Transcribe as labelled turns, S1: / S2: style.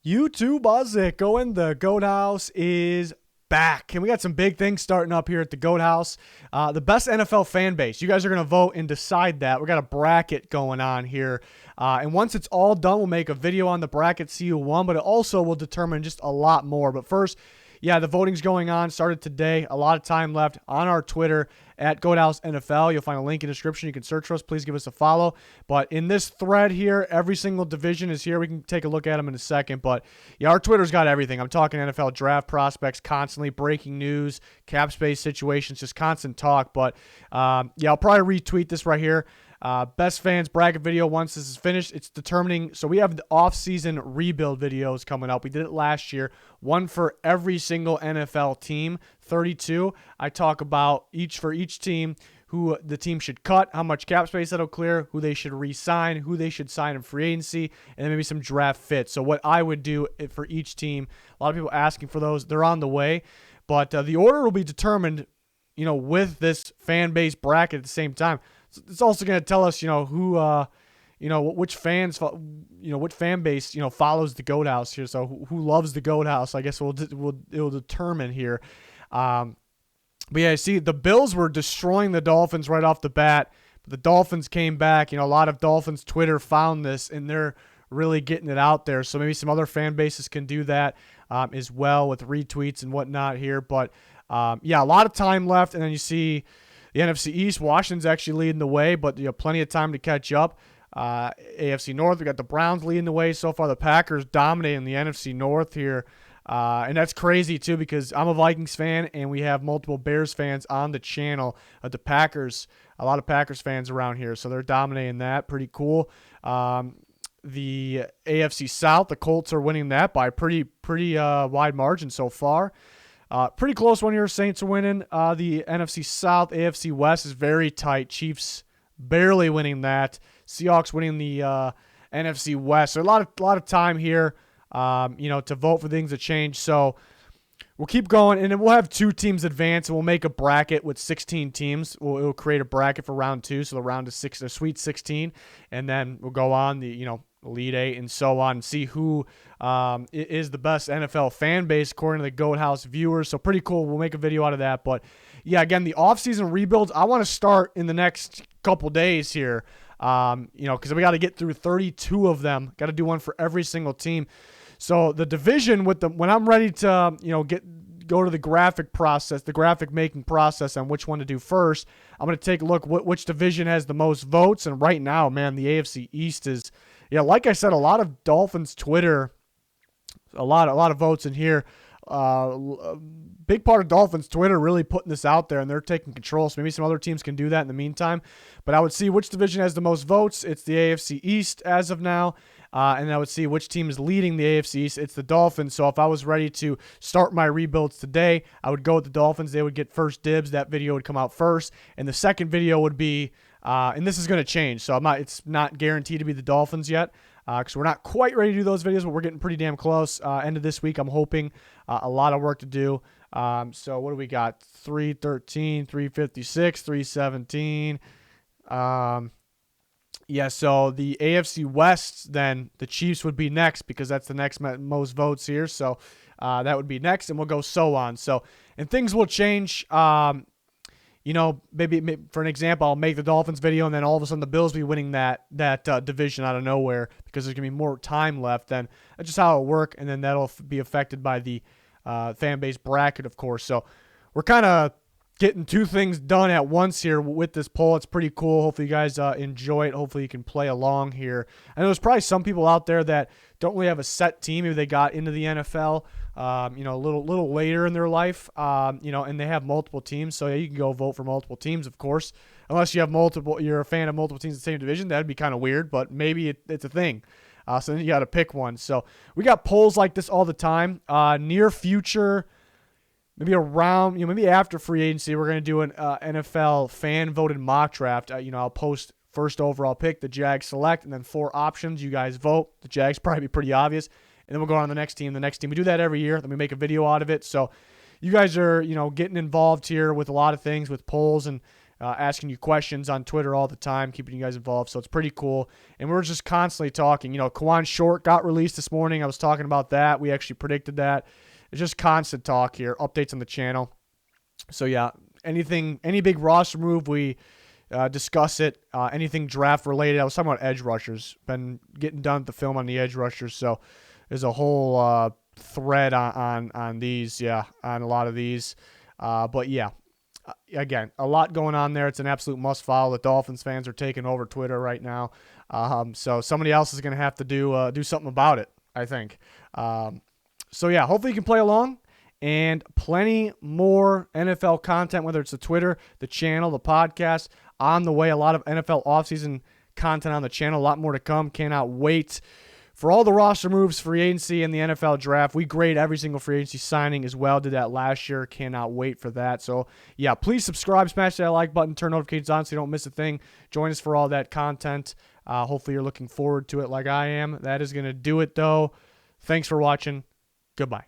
S1: YouTube, how's it going? The Goat House is back, and we got some big things starting up here at the Goat House. The best NFL fan base. You guys are going to vote and decide that. We got a bracket going on here, and once it's all done, we'll make a video on the bracket, see who won, but it also will determine just a lot more. But first, yeah, the voting's going on. Started today. A lot of time left on our Twitter at Goathouse NFL. You'll find a link in the description. You can search for us. Please give us a follow. But in this thread here, every single division is here. We can take a look at them in a second. But yeah, our Twitter's got everything. I'm talking NFL draft prospects constantly, breaking news, cap space situations, just constant talk. But yeah, I'll probably retweet this right here. Best fans bracket video once this is finished. It's determining. So we have the off-season rebuild videos coming up. We did it last year. One for every single NFL team, 32. I talk about for each team, who the team should cut, how much cap space that'll clear, who they should re-sign, who they should sign in free agency, and then maybe some draft fits. So what I would do for each team. A lot of people asking for those. They're on the way. But the order will be determined, with this fan base bracket at the same time. It's also going to tell us, who, which fans, which fan base, follows the Goat House here. So who loves the Goat House? I guess it'll determine here. But yeah, see, the Bills were destroying the Dolphins right off the bat. But the Dolphins came back. A lot of Dolphins Twitter found this, and they're really getting it out there. So maybe some other fan bases can do that as well with retweets and whatnot here. But yeah, a lot of time left, and then you see the NFC East, Washington's actually leading the way, but you have plenty of time to catch up. AFC North, we got the Browns leading the way so far. The Packers dominating the NFC North here. And that's crazy, too, because I'm a Vikings fan, and we have multiple Bears fans on the channel. The Packers, a lot of Packers fans around here, so they're dominating that. Pretty cool. The AFC South, the Colts are winning that by pretty wide margin so far. Pretty close one here. Saints are winning. The NFC South, AFC West is very tight. Chiefs barely winning that. Seahawks winning the NFC West. So a lot of time here, to vote for things to change. So we'll keep going, and then we'll have two teams advance, and we'll make a bracket with 16 teams. It'll create a bracket for round 2, so the round is the Sweet 16, and then we'll go on the Elite 8 and so on, and see who is the best NFL fan base according to the Goat House viewers. So pretty cool. We'll make a video out of that. But yeah, again, the offseason rebuilds, I want to start in the next couple days here, because we got to get through 32 of them. Got to do one for every single team. So the division when I'm ready to go to the graphic process, the graphic making process on which one to do first, I'm going to take a look which division has the most votes. And right now, man, the AFC East is, yeah, like I said, a lot of Dolphins Twitter, a lot of votes in here. Big part of Dolphins Twitter really putting this out there, and they're taking control. So maybe some other teams can do that in the meantime. But I would see which division has the most votes. It's the AFC East as of now. And I would see which team is leading the AFC East. It's the Dolphins. So if I was ready to start my rebuilds today, I would go with the Dolphins. They would get first dibs. That video would come out first. And the second video would be, and this is going to change. So it's not guaranteed to be the Dolphins yet, because we're not quite ready to do those videos, but we're getting pretty damn close. End of this week, I'm hoping. A lot of work to do. So what do we got? 313, 356, 317. Yeah, so the AFC West, then the Chiefs would be next because that's the next most votes here. So that would be next, and we'll go so on. So, and things will change. Maybe for an example, I'll make the Dolphins video, and then all of a sudden the Bills will be winning that division out of nowhere because there's going to be more time left. Then that's just how it'll work, and then that'll be affected by the fan base bracket, of course. So we're kind of getting two things done at once here with this poll. It's pretty cool. Hopefully you guys enjoy it. Hopefully you can play along here. I know there's probably some people out there that don't really have a set team. Maybe they got into the NFL, a little later in their life, and they have multiple teams. So yeah, you can go vote for multiple teams, of course, unless you have you're a fan of multiple teams in the same division. That'd be kind of weird, but maybe it's a thing. So then you got to pick one. So we got polls like this all the time. Near future, maybe around, maybe after free agency, we're going to do an NFL fan-voted mock draft. I'll post first overall pick, the Jags select, and then 4 options. You guys vote. The Jags probably be pretty obvious. And then we'll go on to the next team. We do that every year. Then we make a video out of it. So you guys are, getting involved here with a lot of things, with polls and asking you questions on Twitter all the time, keeping you guys involved. So it's pretty cool. And we're just constantly talking. Kawan Short got released this morning. I was talking about that. We actually predicted that. It's just constant talk here, updates on the channel. So yeah, any big roster move, we discuss it. Anything draft related. I was talking about edge rushers. Been getting done with the film on the edge rushers. So there's a whole thread on these, on a lot of these. But yeah, again, a lot going on there. It's an absolute must follow. The Dolphins fans are taking over Twitter right now. So somebody else is going to have to do something about it, I think. So yeah, hopefully you can play along. And plenty more NFL content, whether it's the Twitter, the channel, the podcast, on the way. A lot of NFL offseason content on the channel. A lot more to come. Cannot wait for all the roster moves, free agency, and the NFL draft. We grade every single free agency signing as well. Did that last year. Cannot wait for that. So, yeah, please subscribe, smash that like button, turn notifications on so you don't miss a thing. Join us for all that content. Hopefully you're looking forward to it like I am. That is going to do it, though. Thanks for watching. Goodbye.